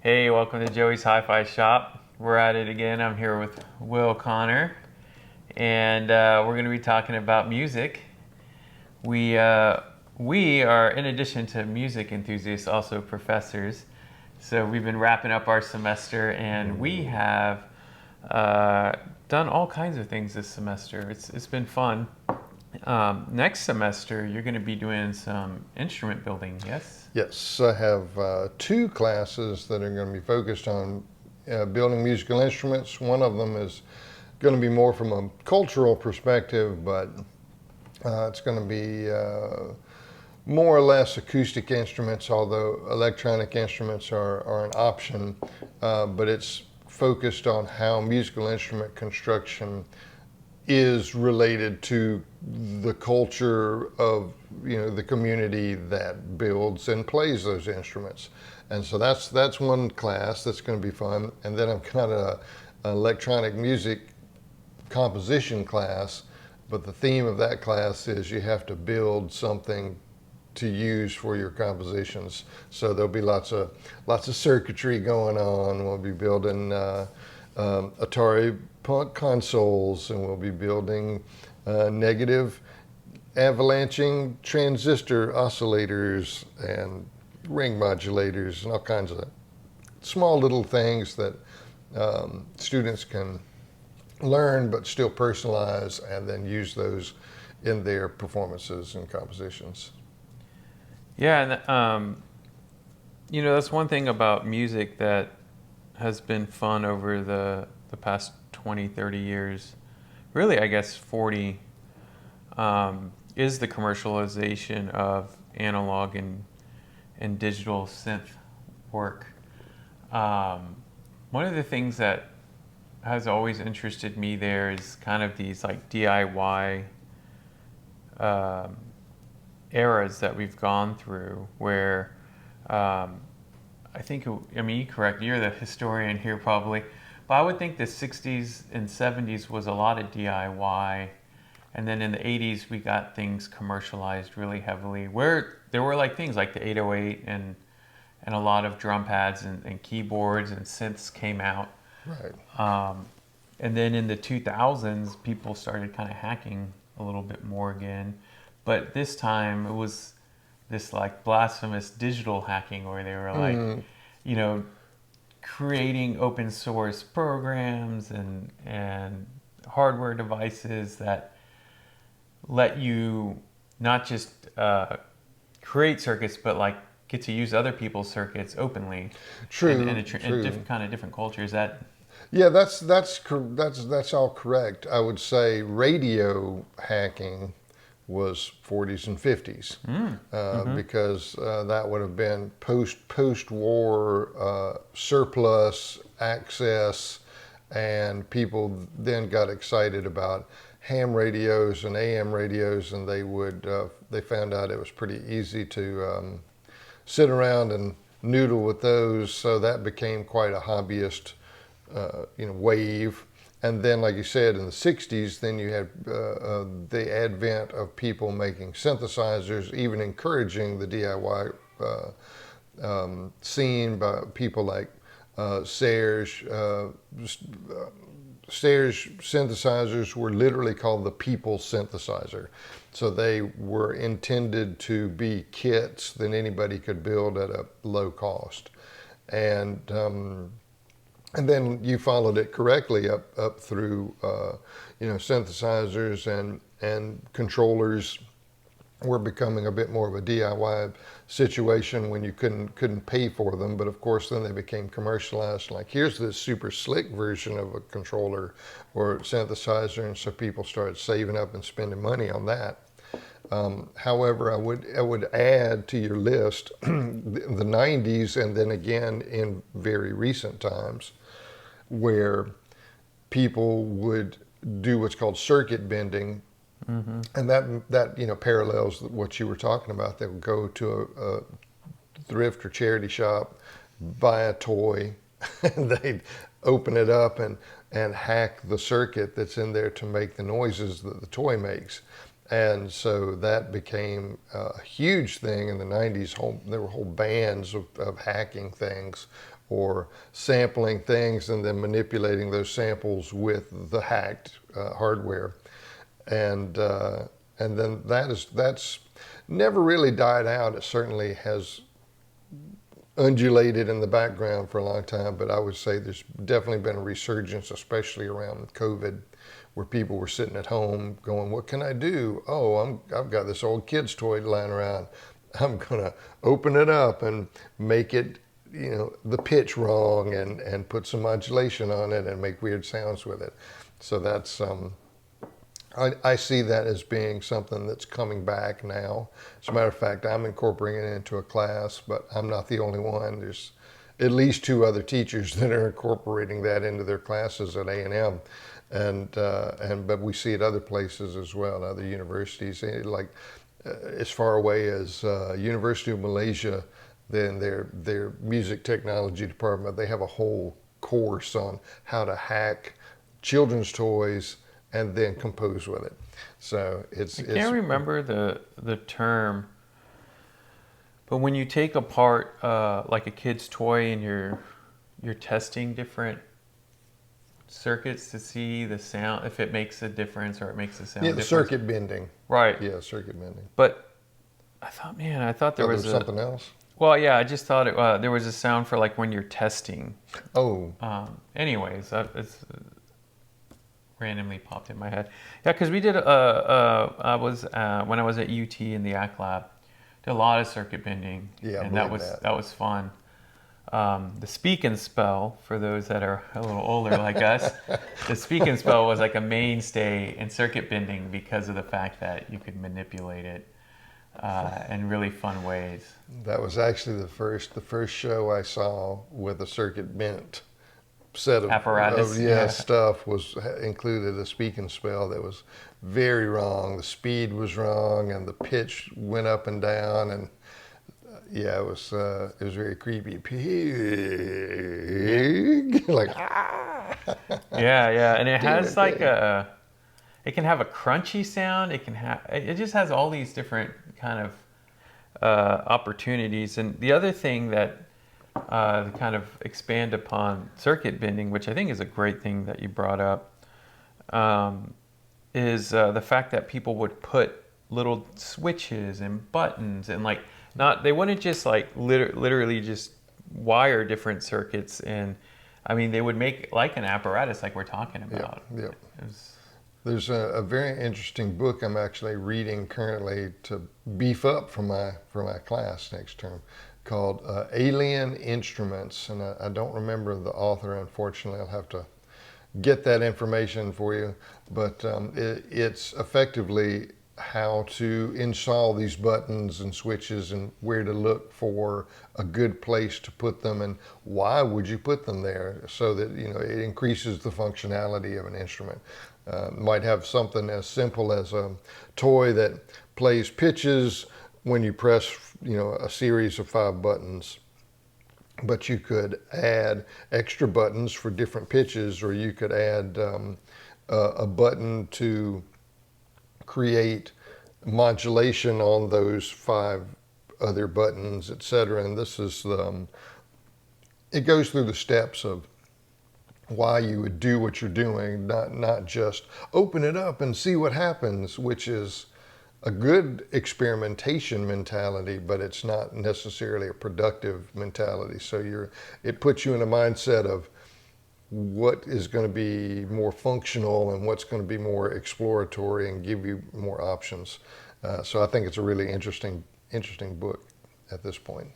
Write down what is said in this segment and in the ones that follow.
Hey, welcome to Joey's Hi-Fi Shop. We're at it again. I'm here with Will Connor, and we're going to be talking about music. We are, in addition to music enthusiasts, also professors. So we've been wrapping up our semester, and we have done all kinds of things this semester. It's been fun. Next semester, you're going to be doing some instrument building, yes? Yes, I have two classes that are going to be focused on building musical instruments. One of them is going to be more from a cultural perspective, but it's going to be more or less acoustic instruments, although electronic instruments are an option. But it's focused on how musical instrument construction is related to the culture of the community that builds and plays those instruments. And so that's one class that's going to be fun. And then I've got an electronic music composition class, but the theme of that class is you have to build something to use for your compositions. So there'll be lots of circuitry going on. We'll be building Atari consoles, and we'll be building negative avalanching transistor oscillators and ring modulators and all kinds of small little things that students can learn but still personalize and then use those in their performances and compositions. Yeah, and that's one thing about music that has been fun over the past 20, 30 years, really I guess 40, is the commercialization of analog and digital synth work. One of the things that has always interested me there is kind of these like DIY eras that we've gone through where you correct, you're the historian here probably, but I would think the 60s and 70s was a lot of DIY, and then in the 80s we got things commercialized really heavily where there were like things like the 808 and a lot of drum pads and keyboards and synths came out. Right. And then in the 2000s people started kind of hacking a little bit more again, but this time it was this like blasphemous digital hacking where they were like, creating open source programs and hardware devices that let you not just create circuits, but like get to use other people's circuits openly. True. In True. different cultures. That Yeah, that's all correct. I would say radio hacking was 40s and 50s because that would have been post-war surplus access, and people then got excited about ham radios and AM radios, and they found out it was pretty easy to sit around and noodle with those, so that became quite a hobbyist wave. And then, like you said, in the 60s, then you had the advent of people making synthesizers, even encouraging the DIY scene by people like Serge. Serge synthesizers were literally called the people synthesizer. So they were intended to be kits that anybody could build at a low cost. And then you followed it correctly up through, synthesizers and controllers were becoming a bit more of a DIY situation when you couldn't pay for them. But of course, then they became commercialized. Like, here's this super slick version of a controller or synthesizer, and so people started saving up and spending money on that. However, I would add to your list the 90s, and then again in very recent times, where people would do what's called circuit bending, and that parallels what you were talking about. They would go to a thrift or charity shop, buy a toy, and they'd open it up and hack the circuit that's in there to make the noises that the toy makes. And so that became a huge thing in the 90s. There were whole bands of hacking things or sampling things and then manipulating those samples with the hacked hardware. And then that's never really died out. It certainly has undulated in the background for a long time, but I would say there's definitely been a resurgence, especially around COVID, where people were sitting at home going, "What can I do? Oh, I've got this old kid's toy lying around. I'm gonna open it up and make it, the pitch wrong and put some modulation on it and make weird sounds with it." So that's I see that as being something that's coming back now. As a matter of fact, I'm incorporating it into a class, but I'm not the only one. There's at least two other teachers that are incorporating that into their classes at A&M, but we see it other places as well, other universities. Like as far away as University of Malaysia, then their music technology department, they have a whole course on how to hack children's toys and then compose with it. So I can't remember the term, but when you take apart like a kid's toy and you're testing different circuits to see the sound, if it makes a difference or it makes the sound difference. Circuit bending. Right. Yeah, circuit bending. But I thought there was something else. Well, yeah, I just thought there was a sound for like when you're testing. Oh. Anyways, it's randomly popped in my head. Yeah, because we did. I was when I was at UT in the ACT lab, did a lot of circuit bending. Yeah, and that was fun. The speak and spell, for those that are a little older like us, the speak and spell was like a mainstay in circuit bending because of the fact that you could manipulate it in really fun ways. That was actually the first show I saw with a circuit bent set of apparatus. Stuff was included a speak and spell that was very wrong. The speed was wrong and the pitch went up and down, and it was very creepy. Pig, like and it has like it can have a crunchy sound. It just has all these different kind of opportunities. And the other thing that kind of expand upon circuit bending, which I think is a great thing that you brought up, is the fact that people would put little switches and buttons and they wouldn't just literally just wire different circuits, and I mean they would make like an apparatus like we're talking about. Yeah. There's a very interesting book I'm actually reading currently to beef up for my class next term, called Alien Instruments, and I don't remember the author, unfortunately. I'll have to get that information for you, but it's effectively how to install these buttons and switches and where to look for a good place to put them and why would you put them there so that it increases the functionality of an instrument. Might have something as simple as a toy that plays pitches when you press a series of 5 buttons, but you could add extra buttons for different pitches, or you could add a button to create modulation on those 5 other buttons, etc. And this is it goes through the steps of why you would do what you're doing, not just open it up and see what happens, which is a good experimentation mentality, but it's not necessarily a productive mentality. So it puts you in a mindset of what is going to be more functional and what's going to be more exploratory and give you more options. So I think it's a really interesting book at this point.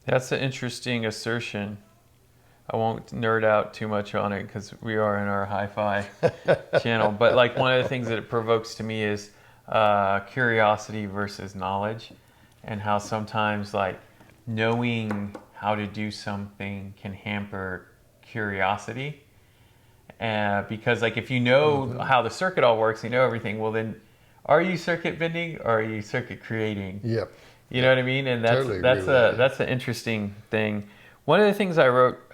That's an interesting assertion. I won't nerd out too much on it because we are in our hi-fi channel. But one of the things that it provokes to me is curiosity versus knowledge, and how sometimes knowing how to do something can hamper curiosity. Because if you know how the circuit all works, you know everything, well then, are you circuit bending or are you circuit creating? Yep. You know what I mean? And that's an interesting thing. One of the things I wrote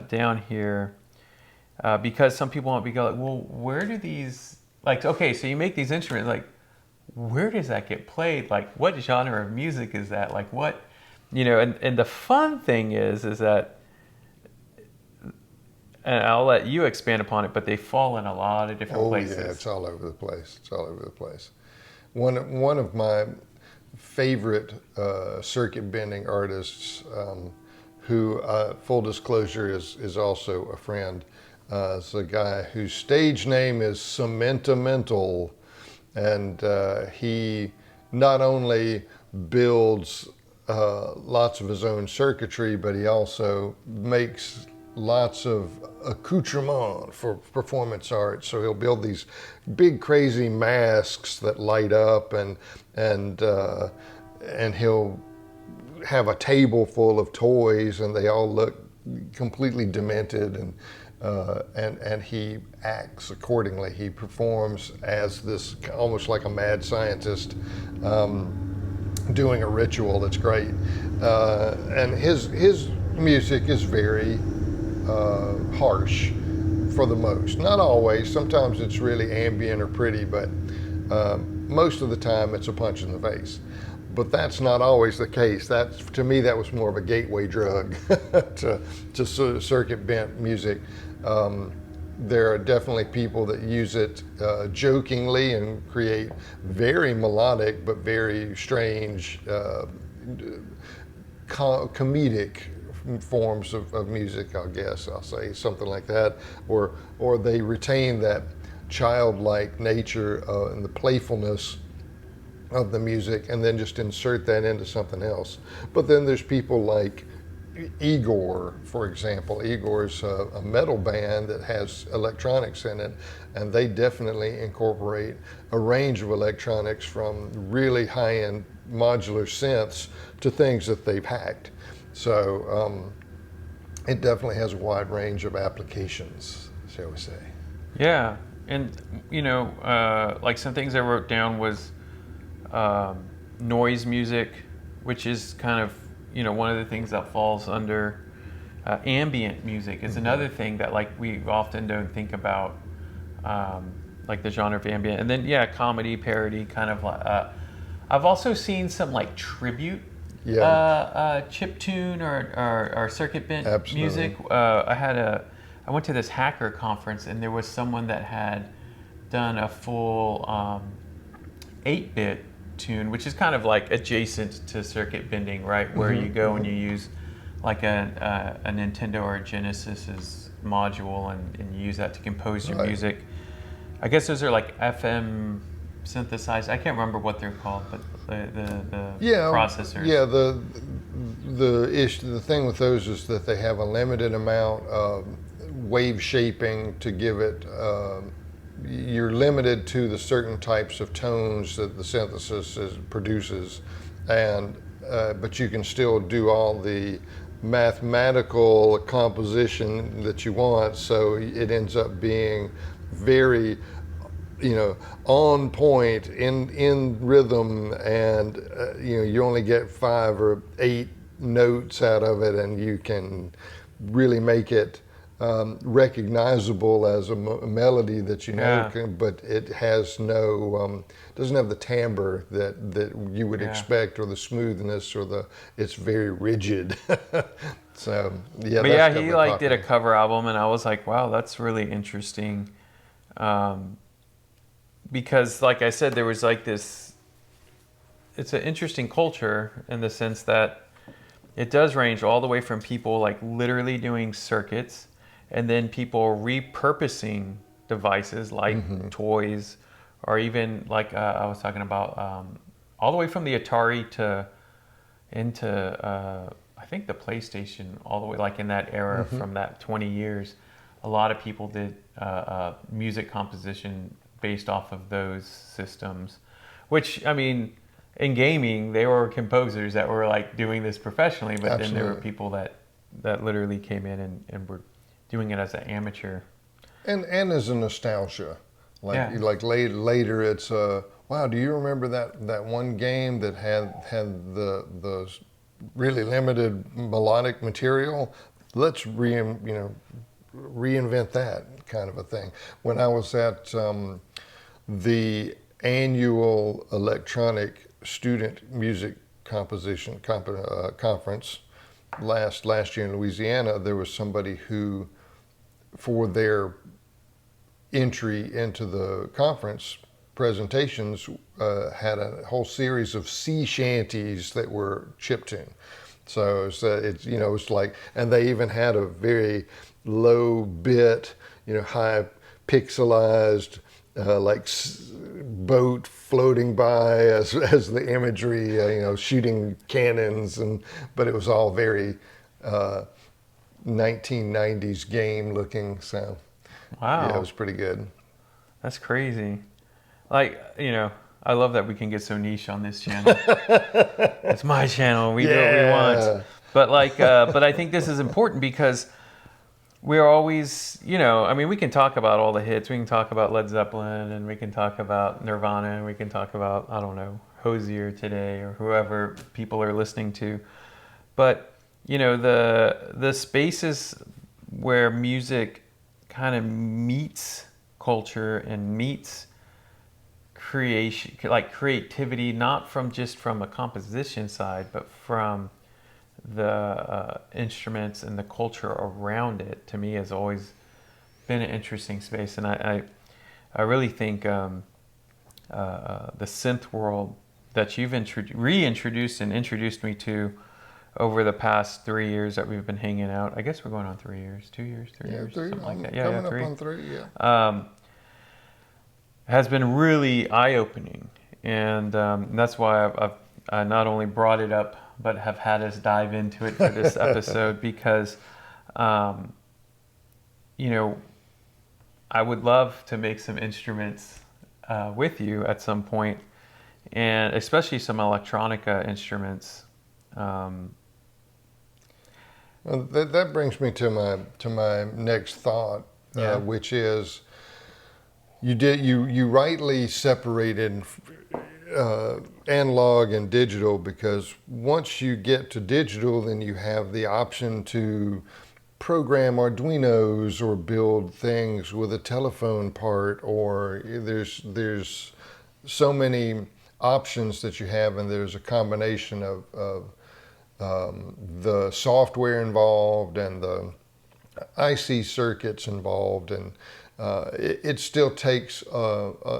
down here, because some people might be going, well, where do these, okay, so you make these instruments, where does that get played? What genre of music is that? What, and the fun thing is that and I'll let you expand upon it, but they fall in a lot of different Oh places. yeah, it's all over the place. It's all over the place. One of my favorite circuit bending artists, who full disclosure is also a friend. It's a guy whose stage name is Cementimental, and he not only builds lots of his own circuitry, but he also makes lots of accoutrement for performance art. So he'll build these big crazy masks that light up, and he'll have a table full of toys, and they all look completely demented, and he acts accordingly. He performs as this almost like a mad scientist, doing a ritual that's great. And his music is very harsh for the most. Not always. Sometimes it's really ambient or pretty, but most of the time it's a punch in the face. But that's not always the case. To me, that was more of a gateway drug to circuit bent music. There are definitely people that use it jokingly and create very melodic but very strange comedic forms of music, I guess I'll say, something like that, or they retain that childlike nature and the playfulness of the music, and then just insert that into something else. But then there's people like Igor, for example. Igor's a metal band that has electronics in it, and they definitely incorporate a range of electronics from really high-end modular synths to things that they've hacked. So it definitely has a wide range of applications, shall we say. Yeah, and like some things I wrote down was noise music, which is kind of one of the things that falls under ambient music. Is another thing that like we often don't think about, like the genre of ambient. And then comedy, parody, kind of like. I've also seen some like tribute chip tune or circuit bent Absolutely. music. I went to this hacker conference, and there was someone that had done a full 8-bit tune, which is kind of like adjacent to circuit bending, right? Where you go and you use like a Nintendo or a Genesis's module, and you use that to compose your music. I guess those are like FM synthesized. I can't remember what they're called, but the processors. Yeah, the thing with those is that they have a limited amount of wave shaping to give it. You're limited to the certain types of tones that the synthesis produces, and but you can still do all the mathematical composition that you want. So it ends up being very, on point in rhythm, and you only get 5 or 8 notes out of it, and you can really make it recognizable as a melody that but it has no doesn't have the timbre that you would expect, or the smoothness, or it's very rigid. So But yeah, he like did a cover album, and I was like, wow, that's really interesting, because like I said, there was like this, it's an interesting culture in the sense that it does range all the way from people like literally doing circuits, and then people repurposing devices like toys, or even like I was talking about, all the way from the Atari into I think the PlayStation, all the way like in that era, from that 20 years, a lot of people did music composition based off of those systems, which, I mean, in gaming, they were composers that were like doing this professionally, but then there were people that literally came in and were doing it as an amateur. And as a nostalgia. Like later it's wow, do you remember that one game that had the really limited melodic material? Let's reinvent that kind of a thing. When I was at the annual electronic student music composition conference last year in Louisiana, there was somebody who for their entry into the conference presentations had a whole series of sea shanties that were chiptune. So it's it's like, and they even had a very low bit, high pixelized boat floating by as the imagery, shooting cannons, but it was all very 1990s game looking. So yeah, it Wow, was pretty good. that's crazy. Like, I love that we can get so niche on this channel. It's my channel. We do what we want. Yeah. But but I think this is important because we're always, I mean, we can talk about all the hits. We can talk about Led Zeppelin, and we can talk about Nirvana, and we can talk about, I don't know, Hosier today, or whoever people are listening to. But the spaces where music kind of meets culture and meets creation, like creativity, not from a composition side, but from the instruments and the culture around it, to me has always been an interesting space. And I really think the synth world that you've reintroduced and introduced me to over the past 3 years that we've been hanging out. I guess we're going on 3 years, 2 years, 3 years, Three. something like I'm that. coming up Three. on three. Yeah. Has been really eye-opening, and that's why I not only brought it up, but have had us dive into it for this episode because, I would love to make some instruments with you at some point, and especially some electronica instruments. Well, that brings me to my next thought, Yeah. which is you rightly separated analog and digital, because once you get to digital, then you have the option to program Arduinos or build things with a telephone part, or there's so many options that you have, and there's a combination of the software involved and the IC circuits involved, and it still takes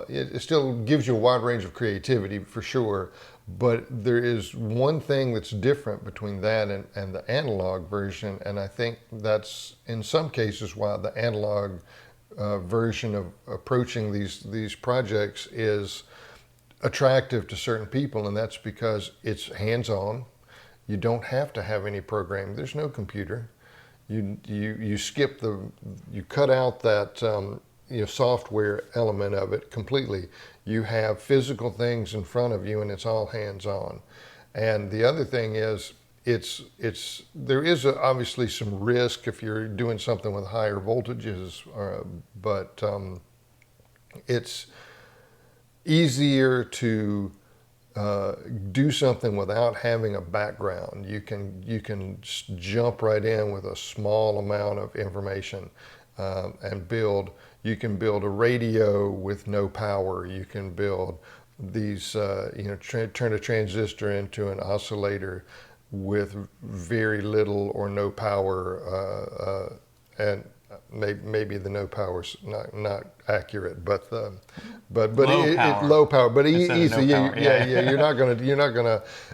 it still gives you a wide range of creativity for sure. But there is one thing that's different between that and the analog version, and I think that's in some cases why the analog version of approaching these projects is attractive to certain people, and that's because it's hands-on. You don't have to have any programming. There's no computer. You skip you cut out that software element of it completely. You have physical things in front of you, and it's all hands-on. And the other thing is, there is obviously some risk if you're doing something with higher voltages, but it's easier to do something without having a background. You can jump right in with a small amount of information and build. You can build a radio with no power. You can build these, turn a transistor into an oscillator with very little or no power, and maybe the no power's not accurate, but Low power. low power, but Instead of easy. no power. Yeah. You're not gonna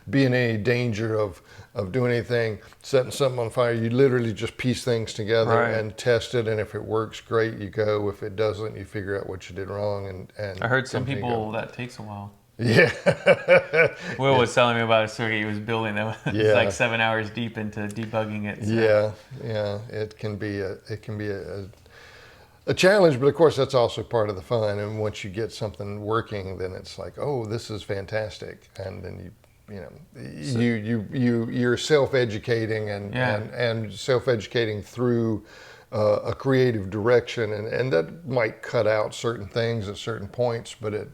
be in any danger of doing anything, setting something on fire. You literally just piece things together Right. and test it, and if it works, great, you go. If it doesn't, you figure out what you did wrong, and I heard some continue people going. that takes a while. Yeah. Will was telling me about a circuit he was building that was Yeah. like 7 hours deep into debugging it. So. Yeah. It can be a challenge, but of course that's also part of the fun. And once you get something working, then it's like, oh, this is fantastic, and then you're self-educating and self-educating through a creative direction, and that might cut out certain things at certain points, but it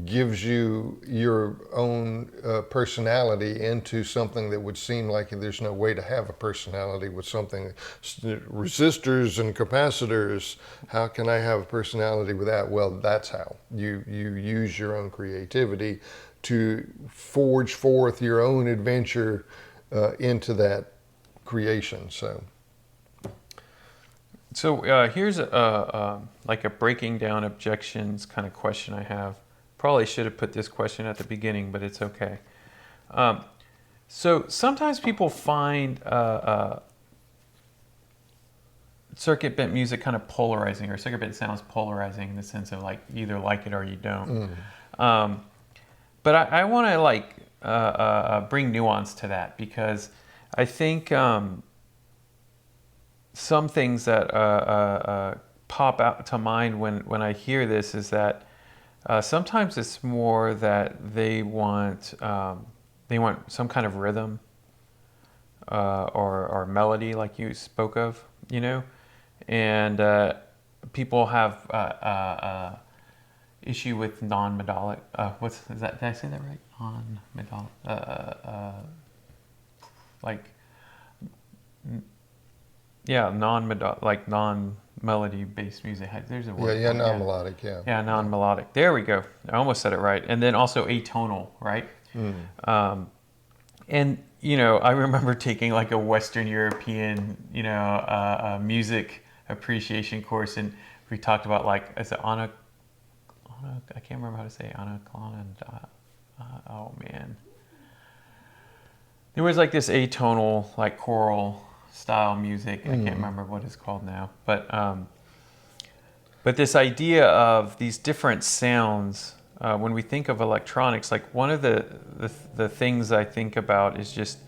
gives you your own personality into something that would seem like there's no way to have a personality with something. Resistors and capacitors, how can I have a personality with that? Well, that's how you use your own creativity to forge forth your own adventure into that creation. So So here's like a breaking down objections kind of question I have. Probably should have put this question at the beginning, but it's okay. Um, so sometimes people find circuit bent music kind of polarizing, or circuit bent sounds polarizing in the sense of like you either like it or you don't. Um, but I want to like bring nuance to that, because I think some things that pop out to mind when I hear this is that sometimes it's more that they want some kind of rhythm or melody, like you spoke of, you know, and people have issue with non-melodic. What's is that? Did I say that right? Non-melodic. Like yeah, like non-melody based music. There's a word. Yeah, For it. non-melodic, yeah. Yeah, non-melodic. There we go. I almost said it right. And then also atonal, right? And you know, I remember taking like a Western European, you know, music appreciation course, and we talked about like, is it I can't remember how to say anaclon and oh man, there was like this atonal, like choral style music. I can't remember what it's called now, but this idea of these different sounds. When we think of electronics, like one of the things I think about is just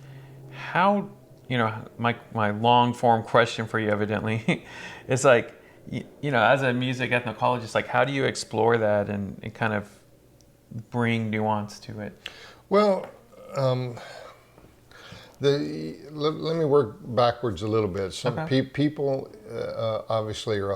how, you know, my long form question for you evidently is like, you know, as a music ethnologist, like how do you explore that and kind of bring nuance to it? Well, let me work backwards a little bit. Some Okay. people obviously are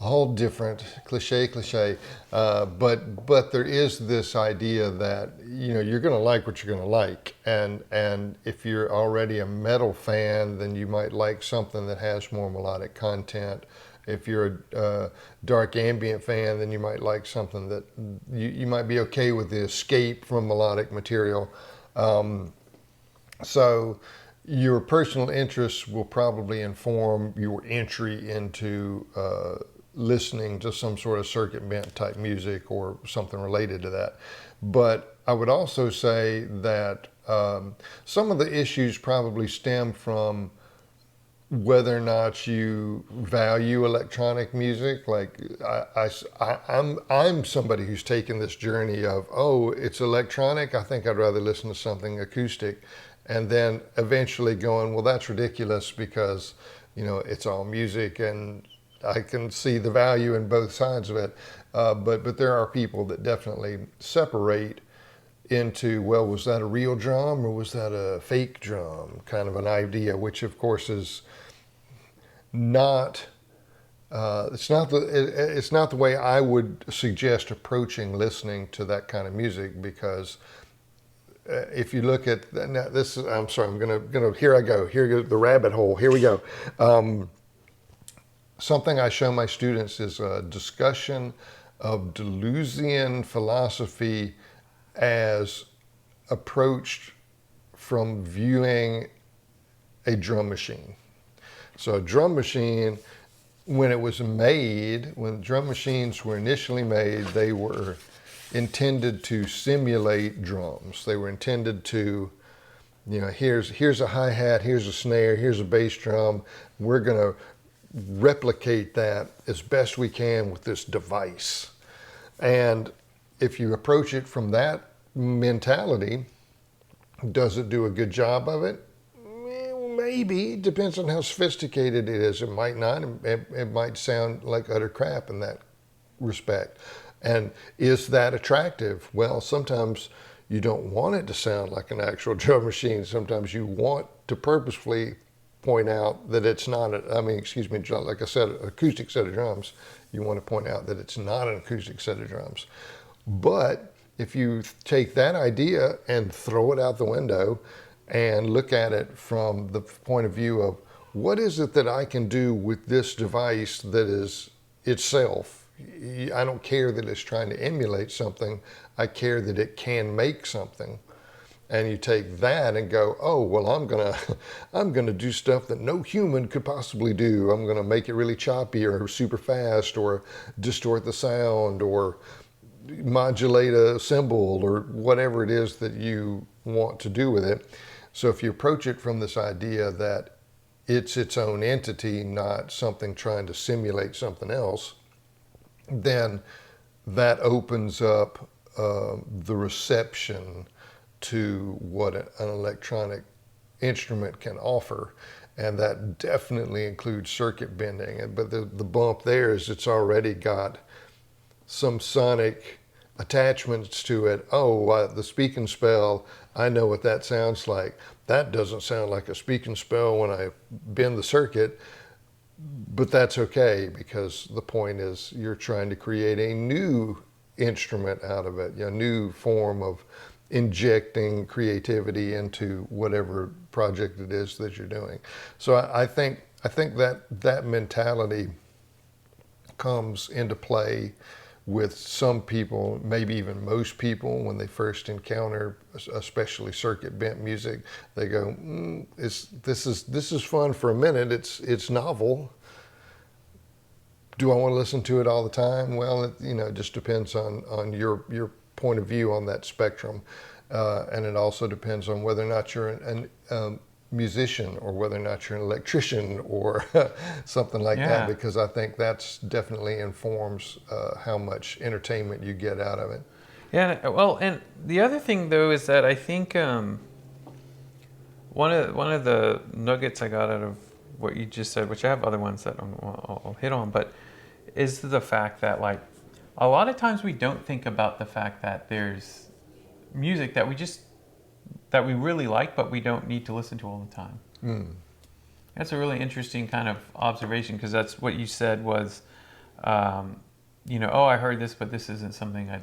all different, cliche, but there is this idea that, you know, you're going to like what you're going to like, and if you're already a metal fan, then you might like something that has more melodic content. If you're a dark ambient fan, then you might like something that you might be okay with the escape from melodic material. So your personal interests will probably inform your entry into listening to some sort of circuit bent type music or something related to that. But I would also say that some of the issues probably stem from whether or not you value electronic music. Like I'm somebody who's taken this journey of, oh, it's electronic, I think I'd rather listen to something acoustic, and then eventually going, well, that's ridiculous because, you know, it's all music, and I can see the value in both sides of it. But there are people that definitely separate into, well, was that a real drum or was that a fake drum kind of an idea, which of course is not it's not the way I would suggest approaching listening to that kind of music, because if you look at now, this is, I'm sorry, I'm gonna here goes the rabbit hole. Here we go. Something I show my students is a discussion of Deleuzian philosophy as approached from viewing a drum machine. So a drum machine, when drum machines were initially made, they were intended to simulate drums. They were intended to, you know, here's a hi-hat, here's a snare, here's a bass drum. We're going to replicate that as best we can with this device. And if you approach it from that mentality, does it do a good job of it? Maybe. It depends on how sophisticated it is. It might not. It might sound like utter crap in that respect. And is that attractive? Well, sometimes you don't want it to sound like an actual drum machine. Sometimes you want to purposefully point out that it's not, like I said, an acoustic set of drums. You want to point out that it's not an acoustic set of drums. But if you take that idea and throw it out the window and look at it from the point of view of, what is it that I can do with this device that is itself? I don't care that it's trying to emulate something. I care that it can make something. and you take that and go, oh well, I'm gonna do stuff that no human could possibly do. I'm gonna make it really choppy or super fast or distort the sound or modulate a symbol or whatever it is that you want to do with it. So if you approach it from this idea that it's its own entity, not something trying to simulate something else, then that opens up the reception to what an electronic instrument can offer. And that definitely includes circuit bending. But the bump there is it's already got some sonic attachments to it. Oh, the speak and spell, I know what that sounds like. That doesn't sound like a speak and spell when I bend the circuit, but that's okay because the point is you're trying to create a new instrument out of it, a new form of injecting creativity into whatever project it is that you're doing. So I think that mentality comes into play with some people, maybe even most people, when they first encounter especially circuit bent music. They go, this is fun for a minute. It's novel. Do I want to listen to it all the time? Well, it just depends on your point of view on that spectrum, and it also depends on whether or not you're an musician or whether or not you're an electrician or something like that, because I think that's definitely informs how much entertainment you get out of it. Yeah, well, and the other thing though is that I think one of the nuggets I got out of what you just said, which I have other ones that I'll hit on, but is the fact that like a lot of times we don't think about the fact that there's music that we really like, but we don't need to listen to all the time. That's a really interesting kind of observation, because that's what you said was, oh, I heard this, but this isn't something I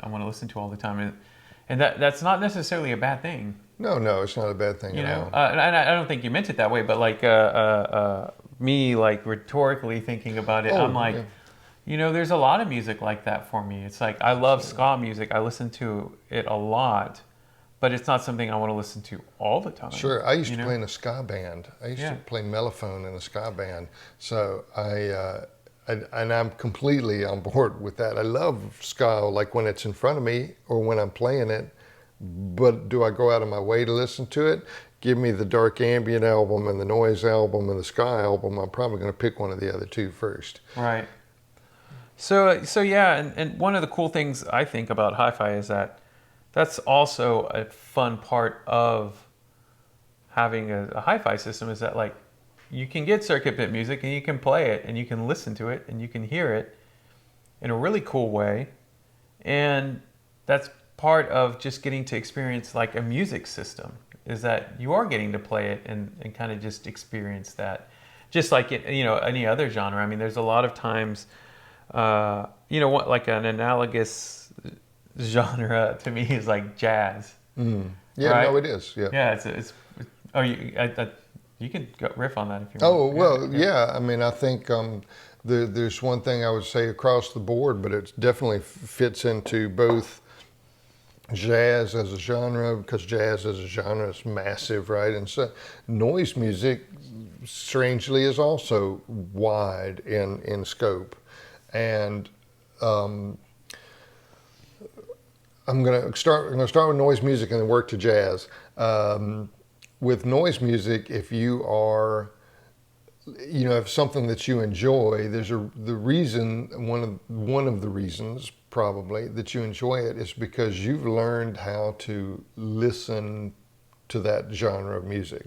want to listen to all the time, and that's not necessarily a bad thing. No, it's not a bad thing at all. And I don't think you meant it that way, but like me, like rhetorically thinking about it, I'm like, there's a lot of music like that for me. It's like I love ska music. I listen to it a lot. But it's not something I want to listen to all the time. Sure. I used to play in a ska band. I used to play mellophone in a ska band. So and I'm completely on board with that. I love ska, like when it's in front of me or when I'm playing it. But do I go out of my way to listen to it? Give me the dark ambient album and the noise album and the ska album. I'm probably going to pick one of the other two first. Right. So yeah, and one of the cool things I think about hi-fi is that that's also a fun part of having a hi-fi system, is that like you can get circuit bit music and you can play it and you can listen to it and you can hear it in a really cool way. And that's part of just getting to experience like a music system, is that you are getting to play it and kind of just experience that. Just like any other genre. I mean, there's a lot of times, like an analogous genre to me is like jazz. Yeah, right? no, it is. Yeah. Yeah, it's you can go riff on that if you want. Oh, well, yeah. I mean, I think there's one thing I would say across the board, but it definitely fits into both jazz as a genre, because jazz as a genre is massive, right? And so noise music, strangely, is also wide in scope. And I'm going to start with noise music and then work to jazz. With noise music, if you are, if something that you enjoy, one of the reasons probably that you enjoy it is because you've learned how to listen to that genre of music.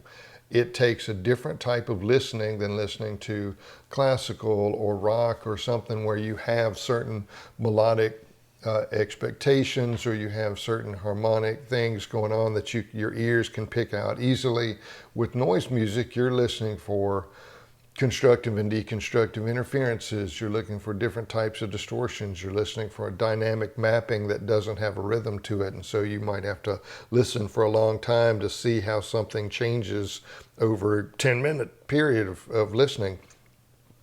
It takes a different type of listening than listening to classical or rock or something where you have certain melodic expectations, or you have certain harmonic things going on that your ears can pick out easily. With noise music, you're listening for constructive and deconstructive interferences. You're looking for different types of distortions. You're listening for a dynamic mapping that doesn't have a rhythm to it, and so you might have to listen for a long time to see how something changes over a 10-minute period of listening.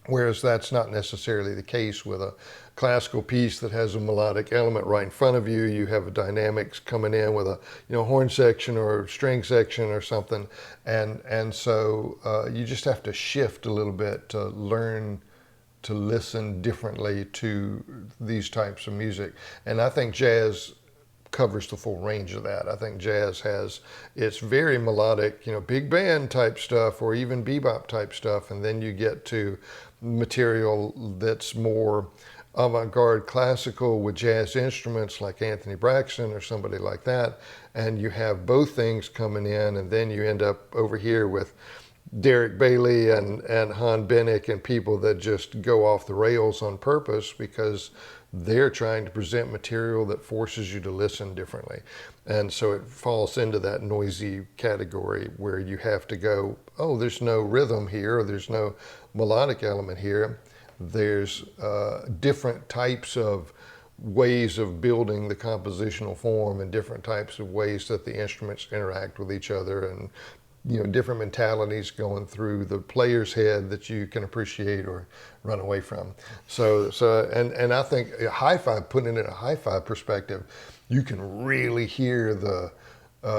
Whereas that's not necessarily the case with a classical piece that has a melodic element right in front of you. You have a dynamics coming in with a horn section or string section or something, and so you just have to shift a little bit to learn to listen differently to these types of music. And I think jazz covers the full range of that. I think jazz has it's very melodic, big band type stuff or even bebop type stuff, and then you get to material that's more avant-garde classical with jazz instruments like Anthony Braxton or somebody like that, and you have both things coming in, and then you end up over here with Derek Bailey and Han Benick and people that just go off the rails on purpose because they're trying to present material that forces you to listen differently. And so it falls into that noisy category where you have to go, oh, there's no rhythm here, or there's no melodic element here. There's different types of ways of building the compositional form and different types of ways that the instruments interact with each other, and different mentalities going through the player's head that you can appreciate or run away from. And I think hi-fi, putting it in a hi-fi perspective, you can really hear the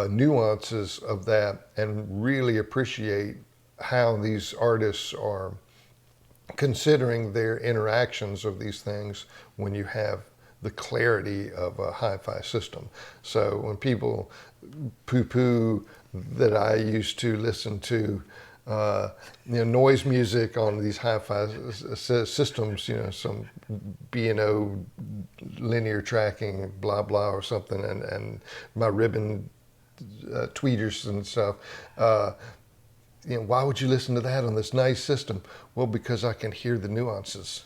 nuances of that and really appreciate how these artists are considering their interactions of these things when you have the clarity of a hi-fi system. So when people poo-poo that I used to listen to noise music on these hi-fi systems, some B&O linear tracking, blah, blah, or something, and my ribbon tweeters and stuff. Why would you listen to that on this nice system? Well, because I can hear the nuances.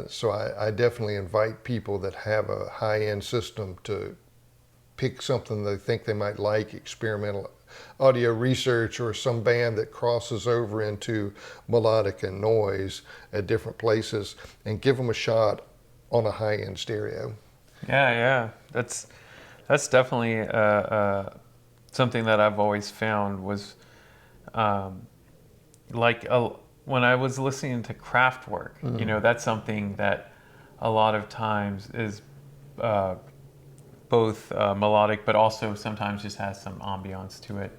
So I definitely invite people that have a high-end system to pick something they think they might like, experimental audio research, or some band that crosses over into melodic and noise at different places, and give them a shot on a high-end stereo. Yeah. That's definitely something that I've always found was when I was listening to Kraftwerk, that's something that a lot of times is both melodic, but also sometimes just has some ambiance to it.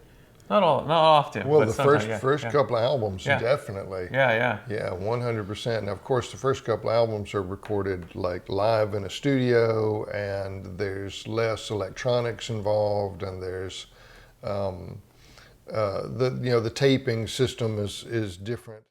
Not often. Well, but the first couple of albums, definitely. Yeah. Yeah, 100%. And of course, the first couple of albums are recorded like live in a studio, and there's less electronics involved, and there's the taping system is different.